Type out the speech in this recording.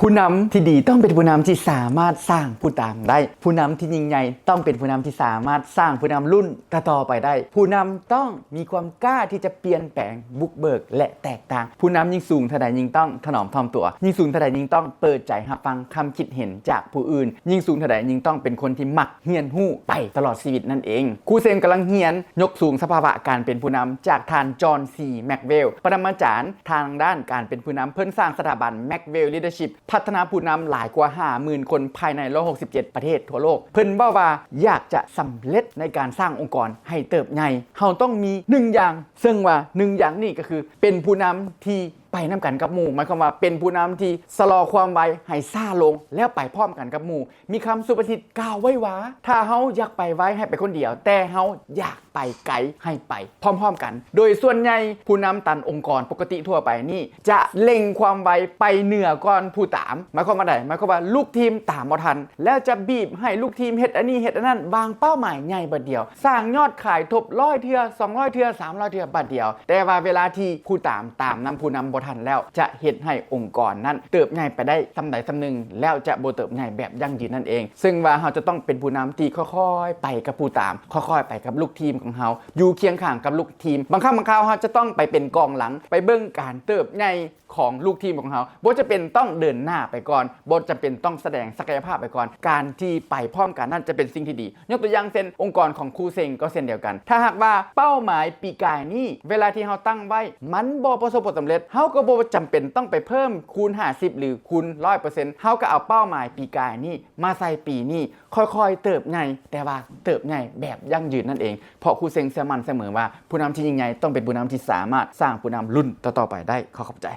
ผู้นำที่ดีต้องเป็นผู้นำที่สามารถสร้างผู้ตามได้ผู้นำที่ยิ่งใหญ่ต้องเป็นผู้นำที่สามารถสร้างผู้นำรุ่นต่อไปได้ผู้นำต้องมีความกล้าที่จะเปลี่ยนแปลงบุกเบิกและแตกต่างผู้นำยิ่งสูงเท่าใดยิ่งต้องถนอมถ่อมตัวยิ่งสูงเท่าใดยิ่งต้องเปิดใจรับฟังคำคิดเห็นจากผู้อื่นยิ่งสูงเท่าใดยิ่งต้องเป็นคนที่มักเฮียนหู้ไปตลอดชีวิตนั่นเองครูเซนกำลังเฮียนยกสูงสภาวะการเป็นผู้นำจากทานจอห์นซีแม็กเวลปรมาจารย์ทางด้านการเป็นผู้นำเพิ่นสร้างสถาบันแม็กเวลลีดเดอร์ชิพพัฒนาผู้นำหลายกว่า 50,000 คนภายใน167ประเทศทั่วโลกเพิ่นบอกว่าอยากจะสำเร็จในการสร้างองค์กรให้เติบใหญ่เฮาต้องมี1อย่างซึ่งว่า1อย่างนี้ก็คือเป็นผู้นำที่ไปน้ำกันกับหมู่หมายความว่าเป็นผู้นำที่สลอความไวให้ซ่าลงแล้วไปพร้อมกันกับหมู่มีคำสุภาษิตกล่าวไว้ว่าถ้าเฮาอยากไปไวให้ไปคนเดียวแต่เฮาอยากไปไกลให้ไปพร้อมๆกันโดยส่วนใหญ่ผู้นำตันองค์กรปกติทั่วไปนี่จะเล็งความไวไปเหนือก่อนผู้ตามหมายความว่าใดหมายความว่าลูกทีมตามบ่ทันแล้วจะบีบให้ลูกทีมเฮ็ดอันนี้เฮ็ดอันนั้นวางเป้าหมายใหญ่บัดเดียวสร้างยอดขายทบ100เทื่อ200เทื่อ300เทื่อบัดเดียวแต่ว่าเวลาที่ผู้ตามนำผู้นำบ่ทันแล้วจะเฮ็ดให้องค์กรนั้นเติบใหญ่ไปได้สำใดสำหนึ่งแล้วจะบ่เติบใหญ่แบบยั่งยืนนั่นเองซึ่งว่าเราจะต้องเป็นผู้นำที่ค่อยๆไปกับผู้ตามค่อยๆไปกับลูกทีมของเราอยู่เคียงข้างกับลูกทีมบางครั้งบางคราวเราจะต้องไปเป็นกองหลังไปเบิ่งการเติบใหญ่ของลูกทีมของเราบ่จะเป็นต้องเดินหน้าไปก่อนบ่จะเป็นต้องแสดงศักยภาพไปก่อนการที่ไปพร้อมกันนั่นจะเป็นสิ่งที่ดียกตัวอย่างเช่นองค์กรของครูเซ็งก็เช่นเดียวกันถ้าหากว่าเป้าหมายปีกายนี้เวลาที่เราตั้งไว้มันบ่ประสบผลสำเร็จเราก็บ่จำเป็นต้องไปเพิ่มคูณ50หรือคูณ 100% เราก็เอาเป้าหมายปีกายนี้มาใส่ปีนี้ค่อยๆเติบใหญ่แต่ว่าเติบใหญ่แบบยั่งยืนนั่นเองเพราะครูเซ็งเชื่อมั่นเสมอว่าผู้นำที่ยิ่งใหญ่ต้องเป็นผู้นำที่สามารถสร้างผู้นำรุ่นต่อๆไปได้ขอขอบใจ